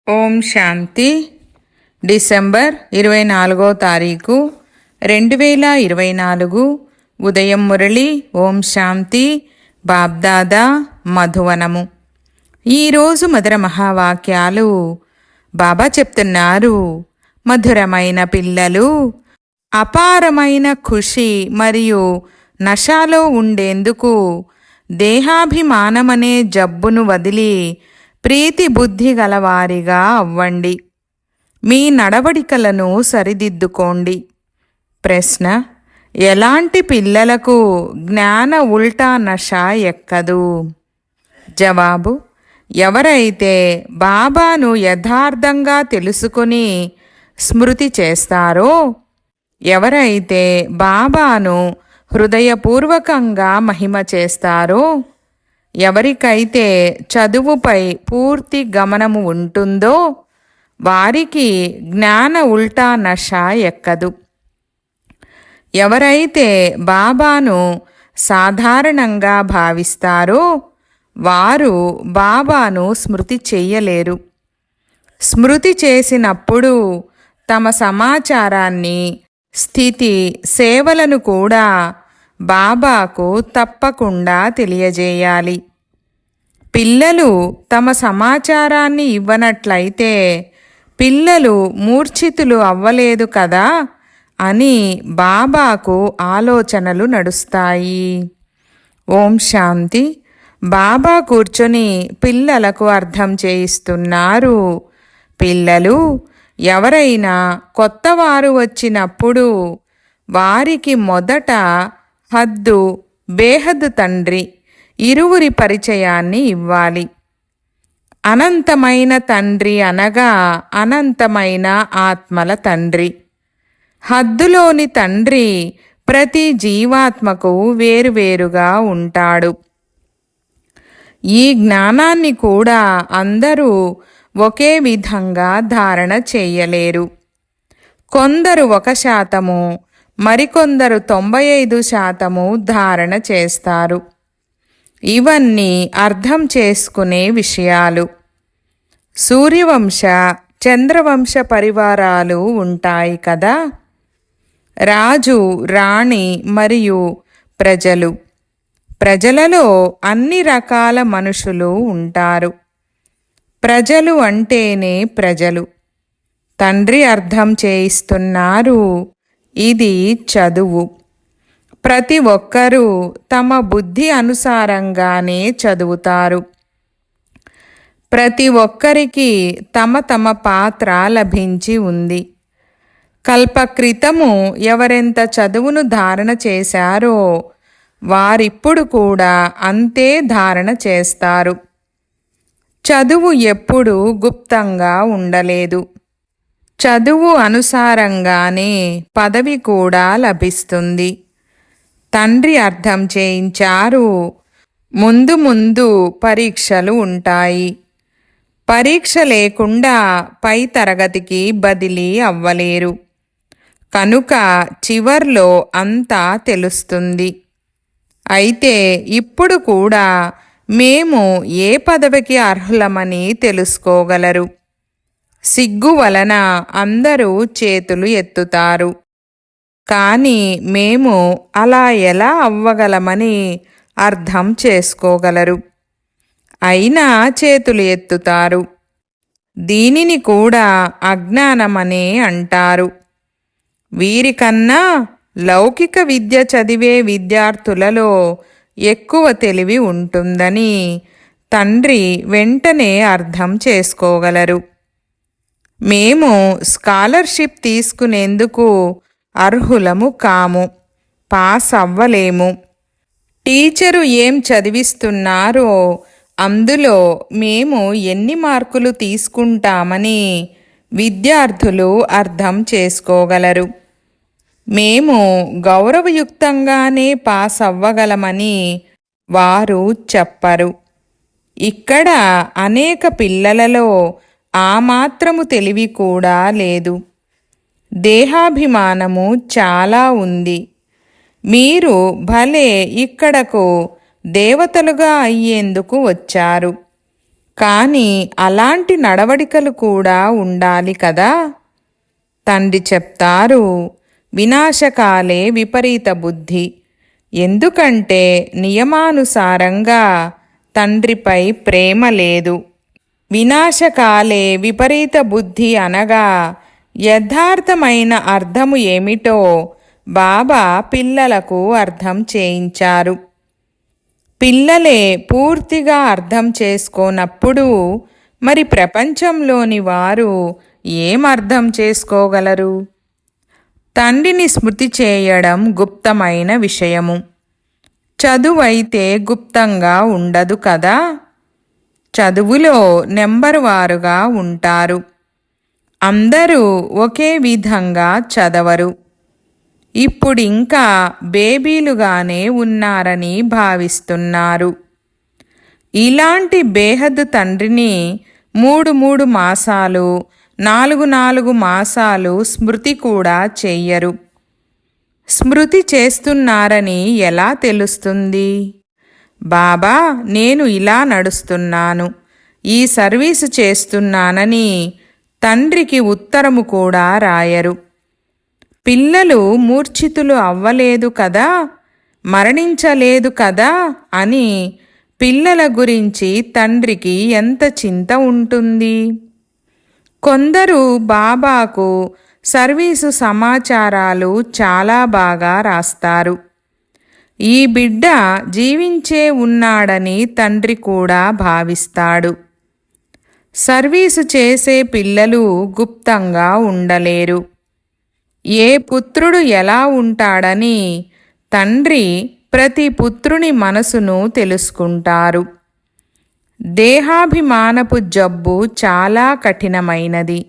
ఓం శాంతి. December 24వ తారీఖు 2024 ఉదయం మురళి. ఓం శాంతి. బాబ్దాదా మధువనము. ఈరోజు మధుర మహావాక్యాలు. బాబా చెప్తున్నారు, మధురమైన పిల్లలు అపారమైన ఖుషి మరియు నషాలో ఉండేందుకు దేహాభిమానమనే జబ్బును వదిలి ప్రీతి బుద్ధి గలవారిగా అవ్వండి. మీ నడవడికలను సరిదిద్దుకోండి. ప్రశ్న: ఎలాంటి పిల్లలకు జ్ఞాన ఉల్టా నష ఎక్కదు? జవాబు: ఎవరైతే బాబాను యథార్థంగా తెలుసుకుని స్మృతి చేస్తారో, ఎవరైతే బాబాను హృదయపూర్వకంగా మహిమ చేస్తారో, ఎవరికైతే చదువుపై పూర్తి గమనము ఉంటుందో వారికి జ్ఞాన ఉల్టా నష ఎక్కదు. ఎవరైతే బాబాను సాధారణంగా భావిస్తారో వారు బాబాను స్మృతి చెయ్యలేరు. స్మృతి చేసినప్పుడు తమ సమాచారాన్ని, స్థితి, సేవలను కూడా బాబాకు తప్పకుండా తెలియజేయాలి. పిల్లలు తమ సమాచారాన్ని ఇవ్వనట్లయితే పిల్లలు మూర్ఛితులు అవ్వలేదు కదా అని బాబాకు ఆలోచనలు నడుస్తాయి. ఓం శాంతి. బాబా కూర్చొని పిల్లలకు అర్థం చేయిస్తున్నారు. పిల్లలు, ఎవరైనా కొత్తవారు వచ్చినప్పుడు వారికి మొదట హద్దు, బేహద్దు తండ్రి ఇరువురి పరిచయాన్ని ఇవ్వాలి. అనంతమైన తండ్రి అనగా అనంతమైన ఆత్మల తండ్రి. హద్దులోని తండ్రి ప్రతి జీవాత్మకు వేరువేరుగా ఉంటాడు. ఈ జ్ఞానాన్ని కూడా అందరూ ఒకే విధంగా ధారణ చేయలేరు. కొందరు 1%, మరికొందరు 95% ధారణ చేస్తారు. ఇవన్నీ అర్థం చేసుకునే విషయాలు. సూర్యవంశ, చంద్రవంశ పరివారాలు ఉంటాయి కదా. రాజు, రాణి మరియు ప్రజలు. ప్రజలలో అన్ని రకాల మనుషులు ఉంటారు. ప్రజలు అంటేనే ప్రజలు. తండ్రి అర్థం చేయిస్తున్నారు, ఇది చదువు. ప్రతి ఒక్కరూ తమ బుద్ధి అనుసారంగానే చదువుతారు. ప్రతి ఒక్కరికి తమ తమ పాత్ర లభించి ఉంది. కల్పక్రితము ఎవరెంత చదువును ధారణ చేశారో వారిప్పుడు కూడా అంతే ధారణ చేస్తారు. చదువు ఎప్పుడూ గుప్తంగా ఉండలేదు. చదువు అనుసారంగానే పదవి కూడా లభిస్తుంది. తండ్రి అర్థం చేయించారు, ముందు ముందు పరీక్షలు ఉంటాయి. పరీక్ష లేకుండా పై తరగతికి బదిలీ అవ్వలేరు. కనుక చివర్లో అంతా తెలుస్తుంది. అయితే ఇప్పుడు కూడా మేము ఏ పదవికి అర్హులమని తెలుసుకోగలరు. సిగ్గు వలన అందరూ చేతులు ఎత్తుతారు. కానీ మేము అలా ఎలా అవ్వగలమని అర్థం చేసుకోగలరు. అయినా చేతులు ఎత్తుతారు. దీనిని కూడా అజ్ఞానమనే అంటారు. వీరికన్నా లౌకిక విద్య చదివే విద్యార్థులలో ఎక్కువ తెలివి ఉంటుందని తండ్రి వెంటనే అర్థం చేసుకోగలరు. మేము స్కాలర్షిప్ తీసుకునేందుకు అర్హులము కాము, పాస్ అవ్వలేము. టీచరు ఏం చదివిస్తున్నారో అందులో మేము ఎన్ని మార్కులు తీసుకుంటామని విద్యార్థులు అర్థం చేసుకోగలరు. మేము గౌరవయుక్తంగానే పాస్ అవ్వగలమని వారు చెప్పరు. ఇక్కడ అనేక పిల్లలలో ఆ మాత్రము తెలివి కూడా లేదు. దేహాభిమానము చాలా ఉంది. మీరు భలే ఇక్కడకు దేవతలుగా అయ్యేందుకు వచ్చారు. కానీ అలాంటి నడవడికలు కూడా ఉండాలి కదా. తండ్రి చెప్తారు, వినాశకాలే విపరీత బుద్ధి. ఎందుకంటే నియమానుసారంగా తండ్రిపై ప్రేమ లేదు. వినాశకాలే విపరీత బుద్ధి అనగా యథార్థమైన అర్థము ఏమిటో బాబా పిల్లలకు అర్థం చేయించారు. పిల్లలే పూర్తిగా అర్థం చేసుకోనప్పుడు మరి ప్రపంచంలోని వారు ఏం అర్థం చేసుకోగలరు? తండ్రిని స్మృతి చేయడం గుప్తమైన విషయము. చదువైతే గుప్తంగా ఉండదు కదా. చదువులో నెంబరు వారుగా ఉంటారు. అందరూ ఒకే విధంగా చదవరు. ఇప్పుడింకా బేబీలుగానే ఉన్నారని భావిస్తున్నారు. ఇలాంటి బేహద్దు తండ్రిని 3 మాసాలు 4 మాసాలు స్మృతి కూడా చెయ్యరు. స్మృతి చేస్తున్నారని ఎలా తెలుస్తుంది? బాబా, నేను ఇలా నడుస్తున్నాను, ఈ సర్వీసు చేస్తున్నానని తండ్రికి ఉత్తరము కూడా రాయరు. పిల్లలు మూర్ఛితులు అవ్వలేదు కదా, మరణించలేదు కదా అని పిల్లల గురించి తండ్రికి ఎంత చింత ఉంటుంది. కొందరు బాబాకు సర్వీసు సమాచారాలు చాలా బాగా రాస్తారు. ఈ బిడ్డ జీవించే ఉన్నాడని తండ్రి కూడా భావిస్తాడు. సర్వీసు చేసే పిల్లలు గుప్తంగా ఉండలేరు. ఏ పుత్రుడు ఎలా ఉంటాడని తండ్రి ప్రతి పుత్రుని మనసును తెలుసుకుంటారు. దేహాభిమానపు జబ్బు చాలా కఠినమైనది.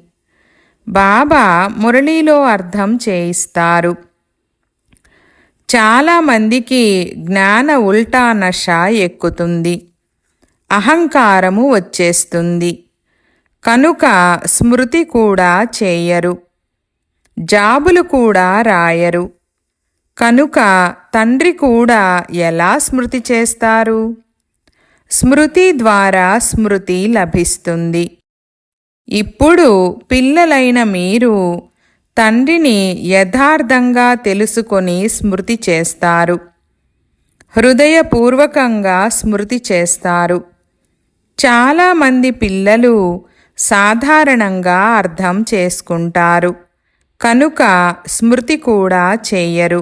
బాబా మురళీలో అర్థం చేయిస్తారు. చాలామందికి జ్ఞాన ఉల్టా నష ఎక్కుతుంది, అహంకారము వచ్చేస్తుంది. కనుక స్మృతి కూడా చేయరు, జాబులు కూడా రాయరు. కనుక తండ్రి కూడా ఎలా స్మృతి చేస్తారు? స్మృతి ద్వారా స్మృతి లభిస్తుంది. ఇప్పుడు పిల్లలైన మీరు తండ్రిని యథార్థంగా తెలుసుకొని స్మృతి చేస్తారు. హృదయపూర్వకంగా స్మృతి చేస్తారు. చాలామంది పిల్లలు సాధారణంగా అర్థం చేసుకుంటారు. కనుక స్మృతి కూడా చేయరు.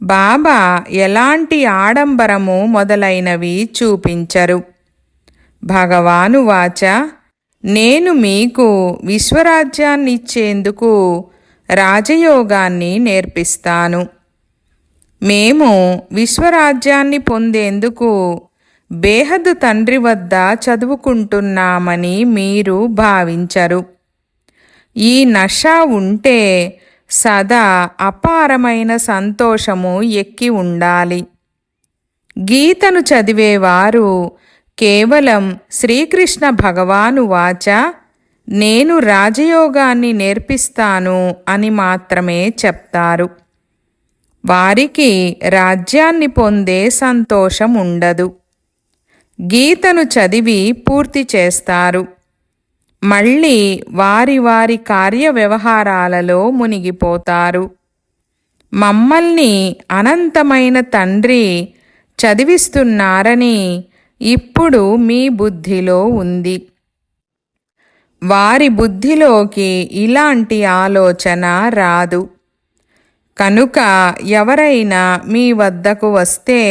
బాబా ఎలాంటి ఆడంబరము మొదలైనవి చూపించరు. భగవాను వాచ, నేను మీకు విశ్వరాజ్యాన్నిచ్చేందుకు రాజయోగాన్ని నేర్పిస్తాను. మేము విశ్వరాజ్యాన్ని పొందేందుకు బేహద్దు తండ్రి వద్ద చదువుకుంటున్నామని మీరు భావించరు. ఈ నష ఉంటే సదా అపారమైన సంతోషము ఎక్కి ఉండాలి. గీతను చదివేవారు కేవలం శ్రీకృష్ణ భగవాను వాచ, నేను రాజయోగాన్ని నేర్పిస్తాను అని మాత్రమే చెప్తారు. వారికి రాజ్యాన్ని పొందే సంతోషం ఉండదు. గీతను చదివి పూర్తి చేస్తారు. మళ్ళీ వారి వారి కార్యవ్యవహారాలలో మునిగిపోతారు. మమ్మల్ని అనంతమైన తండ్రి చదివిస్తున్నారని ఇప్పుడు మీ బుద్ధిలో ఉంది. వారి బుద్ధిలోకి ఇలాంటి ఆలోచన రాదు. కనుక ఎవరైనా మీ వద్దకు వస్తే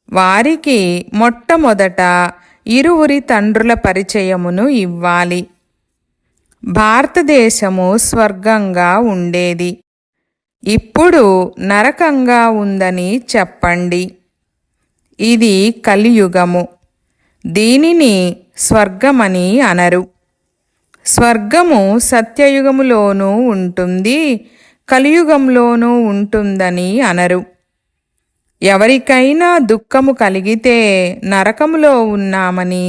వారికి మొట్టమొదట ఇరువురి తండ్రుల పరిచయమును ఇవ్వాలి. భారతదేశము స్వర్గంగా ఉండేది, ఇప్పుడు నరకంగా ఉందని చెప్పండి. ఇది కలియుగము. దీనిని స్వర్గమని అనరు. స్వర్గము సత్యయుగములోనూ ఉంటుంది, కలియుగంలోనూ ఉంటుందని అనరు. ఎవరికైనా దుఃఖము కలిగితే నరకములో ఉన్నామని,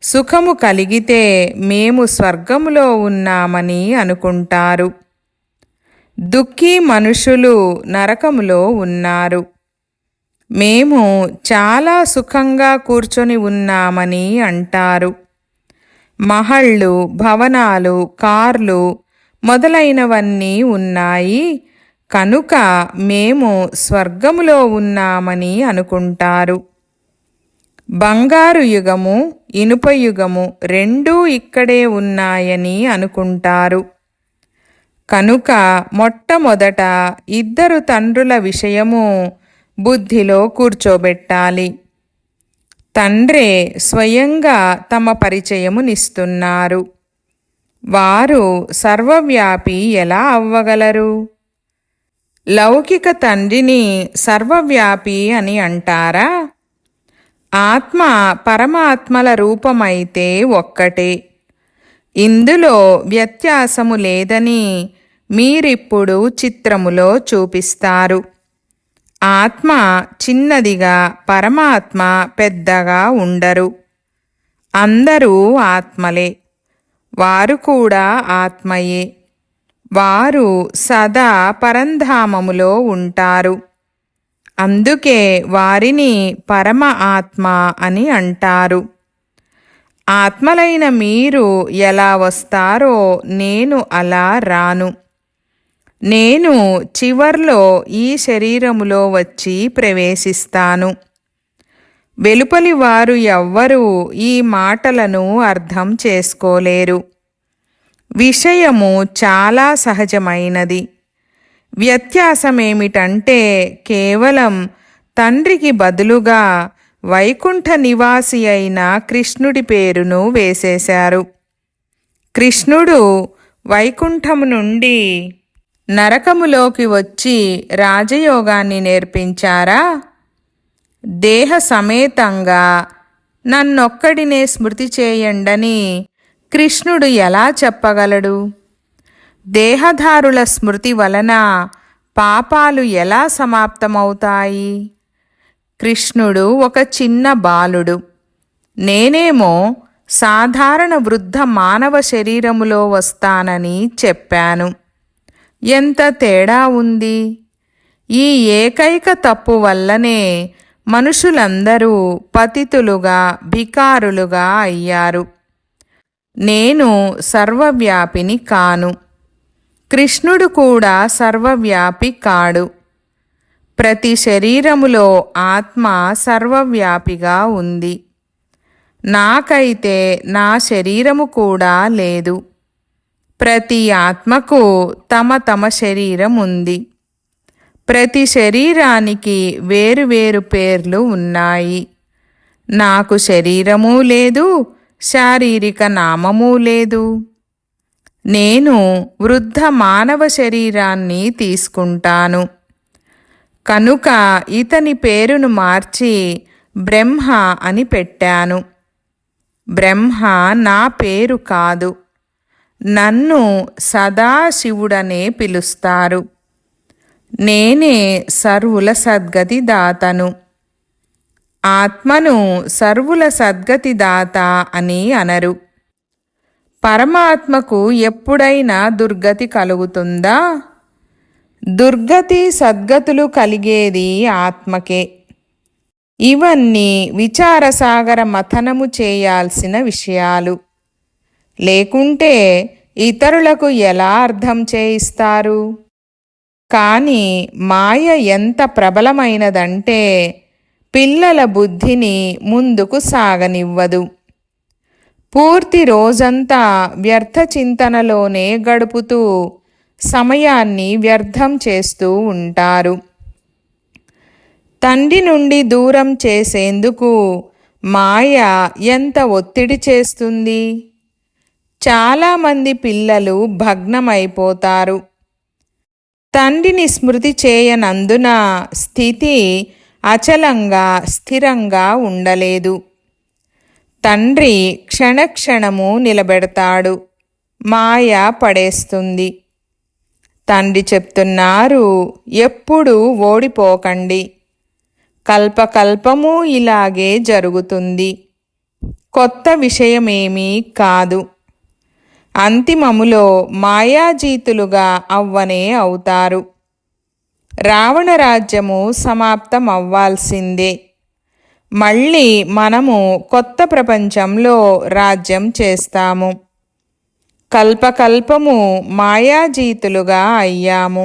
సుఖము కలిగితే మేము స్వర్గములో ఉన్నామని అనుకుంటారు. దుఃఖీ మనుషులు నరకములో ఉన్నారు. మేము చాలా సుఖంగా కూర్చొని ఉన్నామని అంటారు. మహళ్ళు, భవనాలు, కార్లు మొదలైనవన్నీ ఉన్నాయి కనుక మేము స్వర్గములో ఉన్నామని అనుకుంటారు. బంగారు యుగము, ఇనుప యుగము రెండూ ఇక్కడే ఉన్నాయని అనుకుంటారు. కనుక మొట్టమొదట ఇద్దరు తండ్రుల విషయము బుద్ధిలో కూర్చోబెట్టాలి. తండ్రే స్వయంగా తమ పరిచయమునిస్తున్నారు. వారు సర్వవ్యాపి ఎలా అవ్వగలరు? లౌకిక తండ్రిని సర్వవ్యాపి అని అంటారా? ఆత్మ పరమాత్మల రూపమైతే ఒక్కటే. ఇందులో వ్యత్యాసము లేదని మీరిప్పుడు చిత్రములో చూపిస్తారు. ఆత్మ చిన్నదిగా, పరమాత్మ పెద్దగా ఉండరు. అందరూ ఆత్మలే. వారు కూడా ఆత్మయే. వారు సదా పరంధామములో ఉంటారు. అందుకే వారిని పరమ ఆత్మ అని అంటారు. ఆత్మలైన మీరు ఎలా వస్తారో నేను అలా రాను. నేను చివర్లో ఈ శరీరములో వచ్చి ప్రవేశిస్తాను. వెలుపలి వారు ఎవ్వరూ ఈ మాటలను అర్థం చేసుకోలేరు. విషయము చాలా సహజమైనది. వ్యత్యాసమేమిటంటే కేవలం తండ్రికి బదులుగా వైకుంఠ నివాసి అయిన కృష్ణుడి పేరును వేసేశారు. కృష్ణుడు వైకుంఠము నుండి నరకములోకి వచ్చి రాజయోగాన్ని నేర్పించారా? దేహ సమేతంగా నన్నొక్కడినే స్మృతి చేయండని కృష్ణుడు ఎలా చెప్పగలడు? దేహధారుల స్మృతి వలన పాపాలు ఎలా సమాప్తమవుతాయి? కృష్ణుడు ఒక చిన్న బాలుడు. నేనేమో సాధారణ వృద్ధ మానవ శరీరములో వస్తానని చెప్పాను. ఎంత తేడా ఉంది! ఈ ఏకైక తప్పు వల్లనే మనుషులందరూ పతితులుగా, భికారులుగా అయ్యారు. నేను సర్వవ్యాపిని కాను. కృష్ణుడు కూడా సర్వవ్యాపి కాడు. ప్రతి శరీరములో ఆత్మ సర్వవ్యాపిగా ఉంది. నాకైతే నా శరీరము కూడా లేదు. ప్రతి ఆత్మకు తమ తమ శరీరం ఉంది. ప్రతి శరీరానికి వేరువేరు పేర్లు ఉన్నాయి. నాకు శరీరమూ లేదు, శారీరక నామమూ లేదు. నేను వృద్ధ మానవ శరీరాన్ని తీసుకుంటాను. కనుక ఇతని పేరును మార్చి బ్రహ్మ అని పెట్టాను. బ్రహ్మ నా పేరు కాదు. నన్ను సదాశివుడనే పిలుస్తారు. నేనే సర్వుల సద్గతి దాతను. ఆత్మను సర్వుల సద్గతి దాత అని అనరు. పరమాత్మకు ఎప్పుడైనా దుర్గతి కలుగుతుందా? దుర్గతి సద్గతులు కలిగేది ఆత్మకే. ఇవన్నీ విచారసాగర మథనము చేయాల్సిన విషయాలు. లేకుంటే ఇతరులకు ఎలా అర్థం చేయిస్తారు? కానీ మాయ ఎంత ప్రబలమైనదంటే పిల్లల బుద్ధిని ముందుకు సాగనివ్వదు. పూర్తి రోజంతా వ్యర్థ చింతనలోనే గడుపుతూ సమయాన్ని వ్యర్థం చేస్తూ ఉంటారు. తండ్రి నుండి దూరం చేసేందుకు మాయ ఎంత ఒత్తిడి చేస్తుంది. చాలామంది పిల్లలు భగ్నమైపోతారు. తండ్రిని స్మృతి చేయనందున స్థితి అచలంగా, స్థిరంగా ఉండలేదు. తండ్రి క్షణక్షణము నిలబెడతాడు, మాయ పడేస్తుంది. తండ్రి చెప్తున్నారు, ఎప్పుడూ ఓడిపోకండి. కల్పకల్పము ఇలాగే జరుగుతుంది. కొత్త విషయమేమీ కాదు. అంతిమములో మాయాజీతులుగా అవ్వనే అవుతారు. రావణ రాజ్యము సమాప్తం అవ్వాల్సిందే. మళ్ళీ మనము కొత్త ప్రపంచంలో రాజ్యం చేస్తాము. కల్పకల్పము మాయాజీతులుగా అయ్యాము.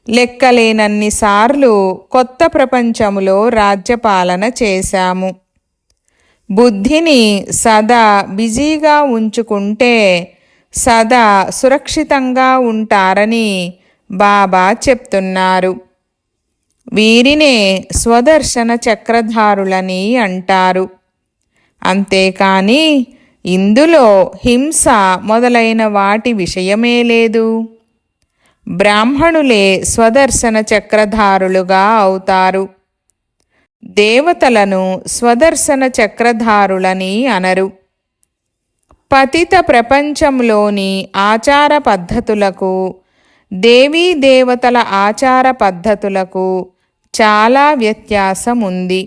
లెక్కలేనన్నిసార్లు కొత్త ప్రపంచములో రాజ్యపాలన చేశాము. బుద్ధిని సదా బిజీగా ఉంచుకుంటే సదా సురక్షితంగా ఉంటారని బాబా చెప్తున్నారు. వీరినే స్వదర్శన చక్రధారులని అంటారు. అంతేకాని ఇందులో హింస మొదలైన వాటి విషయమే లేదు. బ్రాహ్మణులే స్వదర్శన చక్రధారులుగా అవుతారు. దేవతలను స్వదర్శన చక్రధారులని అనరు. పతిత ప్రపంచంలోని ఆచార పద్ధతులకు, దేవీ దేవతల ఆచార పద్ధతులకు చాలా వ్యత్యాసం ఉంది.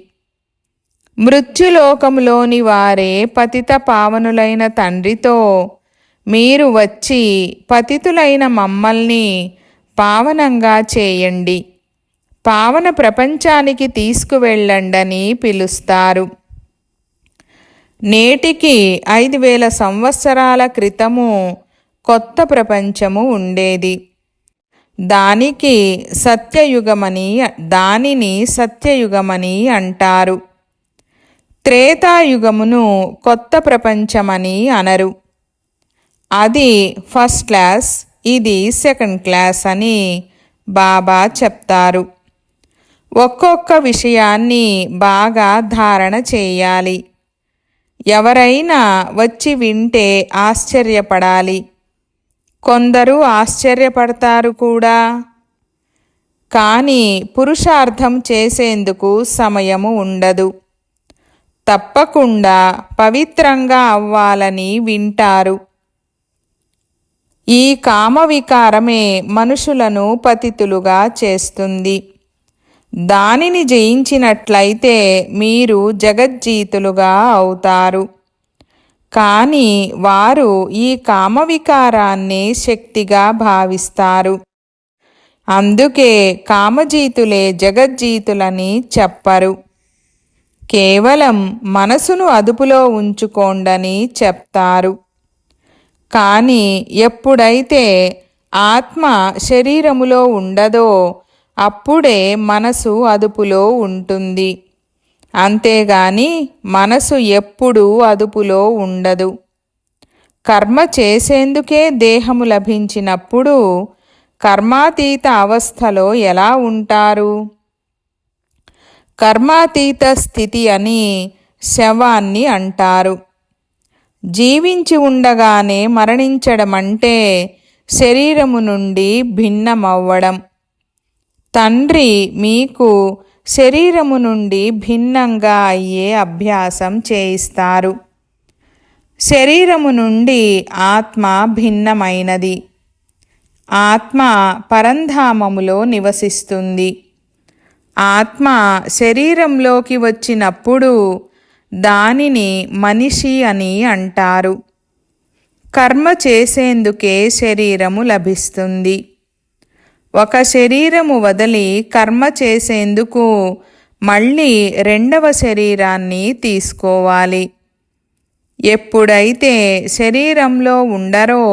మృత్యులోకంలోని వారే పతిత పావనులైన తండ్రితో, మీరు వచ్చి పతితులైన మమ్మల్ని పావనంగా చేయండి, పావన ప్రపంచానికి తీసుకువెళ్ళండని పిలుస్తారు. నేటికి 5000 సంవత్సరాల క్రితము కొత్త ప్రపంచము ఉండేది. దానిని సత్యయుగమని అంటారు. త్రేతాయుగమును కొత్త ప్రపంచమని అనరు. అది ఫస్ట్ క్లాస్, ఇది సెకండ్ క్లాస్ అని బాబా చెప్తారు. ఒక్కొక్క విషయాన్ని బాగా ధారణ చేయాలి. ఎవరైనా వచ్చి వింటే ఆశ్చర్యపడాలి. కొందరు ఆశ్చర్యపడతారు కూడా. కానీ పురుషార్థం చేసేందుకు సమయము ఉండదు. తప్పకుండా పవిత్రంగా అవ్వాలని వింటారు. ఈ కామవికారమే మనుషులను పతితులుగా చేస్తుంది. దానిని జయించినట్లయితే మీరు జగజ్జీతులుగా అవుతారు. కానీ వారు ఈ కామవికారాన్ని శక్తిగా భావిస్తారు. అందుకే కామజీతులే జగజ్జీతులని చెప్పరు. కేవలం మనసును అదుపులో ఉంచుకోండని చెప్తారు. కానీ ఎప్పుడైతే ఆత్మ శరీరములో ఉండదో అప్పుడే మనసు అదుపులో ఉంటుంది. అంతేగాని మనసు ఎప్పుడూ అదుపులో ఉండదు. కర్మ చేసేందుకే దేహము లభించినప్పుడు కర్మాతీత అవస్థలో ఎలా ఉంటారు? కర్మాతీత స్థితి అని శవాన్ని అంటారు. జీవించి ఉండగానే మరణించడం అంటే శరీరము నుండి భిన్నమవ్వడం. తండ్రి మీకు శరీరము నుండి భిన్నంగా అయ్యే అభ్యాసం చేయిస్తారు. శరీరము నుండి ఆత్మ భిన్నమైనది. ఆత్మ పరంధామములో నివసిస్తుంది. ఆత్మ శరీరంలోకి వచ్చినప్పుడు దానిని మనిషి అని అంటారు. కర్మ చేసేందుకే శరీరము లభిస్తుంది. ఒక శరీరము వదిలి కర్మ చేసేందుకు మళ్ళీ రెండవ శరీరాన్ని తీసుకోవాలి. ఎప్పుడైతే శరీరంలో ఉండరో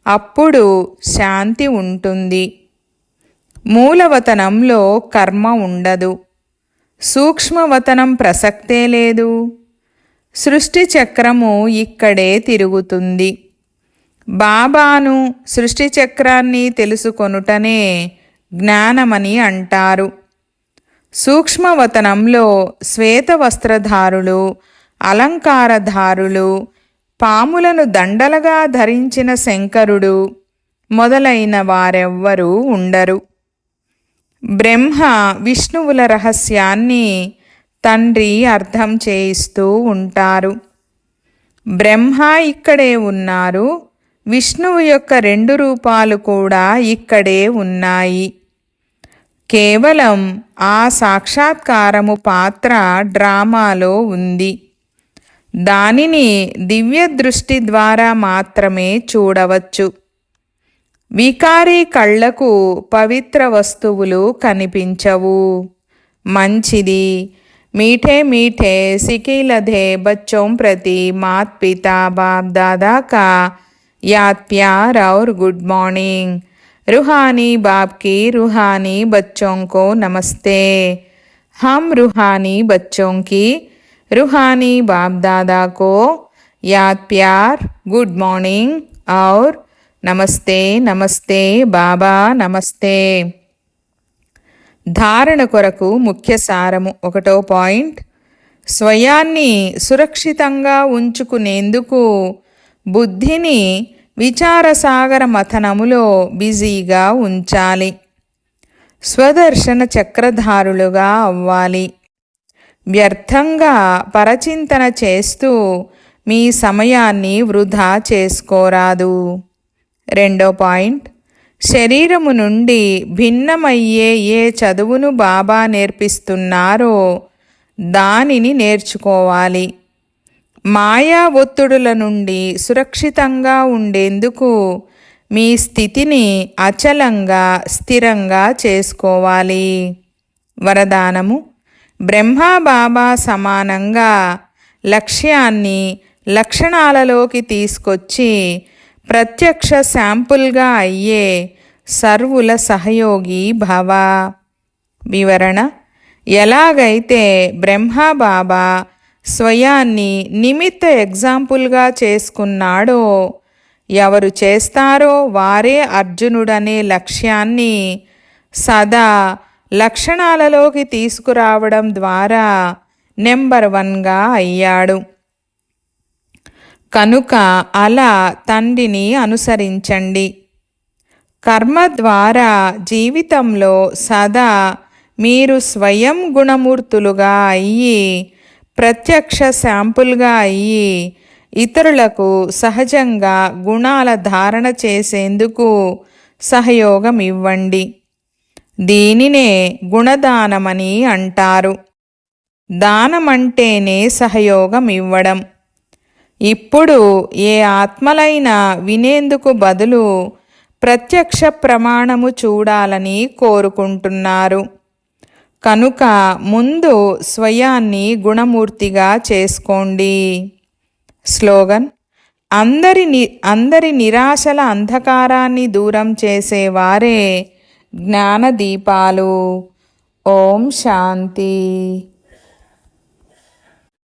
అప్పుడు శాంతి ఉంటుంది. మూలవతనంలో కర్మ ఉండదు. సూక్ష్మవతనం ప్రసక్తే లేదు. సృష్టి చక్రము ఇక్కడే తిరుగుతుంది. బాబాను సృష్టి చక్రాన్ని తెలుసుకొనుటనే జ్ఞానమని అంటారు. సూక్ష్మవతనంలో శ్వేతవస్త్రధారులు, అలంకారధారులు, పాములను దండలుగా ధరించిన శంకరుడు మొదలైన వారెవ్వరూ ఉండరు. బ్రహ్మ విష్ణువుల రహస్యాన్ని తండ్రి అర్థం చేయిస్తూ ఉంటారు. బ్రహ్మ ఇక్కడే ఉన్నారు. విష్ణువు యొక్క 2 రూపాలు కూడా ఇక్కడే ఉన్నాయి. కేవలం ఆ సాక్షాత్కారము పాత్ర డ్రామాలో ఉంది. దానిని దివ్య దృష్టి ద్వారా మాత్రమే చూడవచ్చు. వికారీ కళ్లకు పవిత్ర వస్తువులు కనిపించవు. మంచిది. मीठे मीठे सिकी लधे बच्चों प्रति मात पिता बाप दादा का याद प्यार और गुड मॉर्निंग. रूहानी बाप की रूहानी बच्चों को नमस्ते. हम रूहानी बच्चों की रूहानी बाप दादा को याद प्यार गुड मॉर्निंग और నమస్తే నమస్తే బాబా నమస్తే. ధారణ కొరకు ముఖ్య సారము. 1వ పాయింట్, స్వయాన్ని సురక్షితంగా ఉంచుకునేందుకు బుద్ధిని విచారసాగర మథనములో బిజీగా ఉంచాలి. స్వదర్శన చక్రధారులుగా అవ్వాలి. వ్యర్థంగా పరచింతన చేస్తూ మీ సమయాన్ని వృధా చేసుకోరాదు. 2వ పాయింట్, శరీరము నుండి భిన్నమయ్యే ఏ చదువును బాబా నేర్పిస్తున్నారో దానిని నేర్చుకోవాలి. మాయా ఒత్తిడుల నుండి సురక్షితంగా ఉండేందుకు మీ స్థితిని అచలంగా స్థిరంగా చేసుకోవాలి. వరదానము: బ్రహ్మా బాబా సమానంగా లక్ష్యాన్ని లక్షణాలలోకి తీసుకొచ్చి ప్రత్యక్ష శాంపుల్గా అయ్యే సర్వుల సహయోగి భవ. వివరణ: ఎలాగైతే బ్రహ్మా బాబా స్వయాన్ని నిమిత్త ఎగ్జాంపుల్గా చేసుకున్నాడో, ఎవరు చేస్తారో వారే అర్జునుడనే లక్ష్యాన్ని సదా లక్షణాలలోకి తీసుకురావడం ద్వారా నెంబర్ 1గా అయ్యాడు. కనుక అలా తండ్రిని అనుసరించండి. కర్మ ద్వారా జీవితంలో సదా మీరు స్వయం గుణమూర్తులుగా అయ్యి ప్రత్యక్ష శాంపుల్గా అయ్యి ఇతరులకు సహజంగా గుణాల ధారణ చేసేందుకు సహయోగం ఇవ్వండి. దీనినే గుణదానమని అంటారు. దానమంటేనే సహయోగం ఇవ్వడం. ఇప్పుడు ఏ ఆత్మలైనా వినేందుకు బదులు ప్రత్యక్ష ప్రమాణము చూడాలని కోరుకుంటున్నారు. కనుక ముందు స్వయాన్ని గుణమూర్తిగా చేసుకోండి. స్లోగన్: అందరి నిరాశల అంధకారాన్ని దూరం చేసేవారే జ్ఞానదీపాలు. ఓం శాంతి.